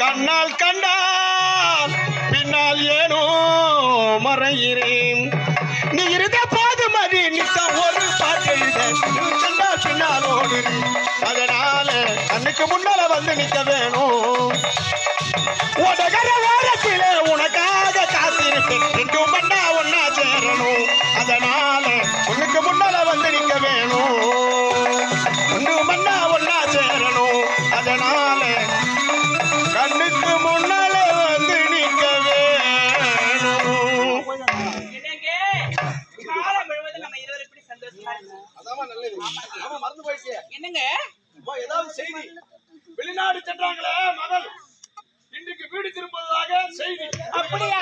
கண்ணால் கண்டால் பின்னால் ஏனோ மறைகிறேன் நீ இருந்த போதும் அது நித்தம் ஒரு பாட்டு கண்டால் பின்னால் ஓடுறேன் அதனால கண்ணுக்கு முன்னால வந்து நிக்க வேணும் உடகர வாரத்திலே உனக்காக காத்திருப்பேன் ரெண்டும் மண்ணா ஒன்னா சேரணும் அதனால உனக்கு முன்னால வந்து நிக்க வேணும் ரெண்டும் மண்ணா ஒன்னா சேரணும் அதனால கண்ணுக்கு முன்னால வந்து நிக்க வேணும் என்னங்க ஏதாவது செய்தி வெளிநாடு சென்றாங்களே மகள் இன்றைக்கு வீடு திரும்புவதாக செய்தி அப்படியா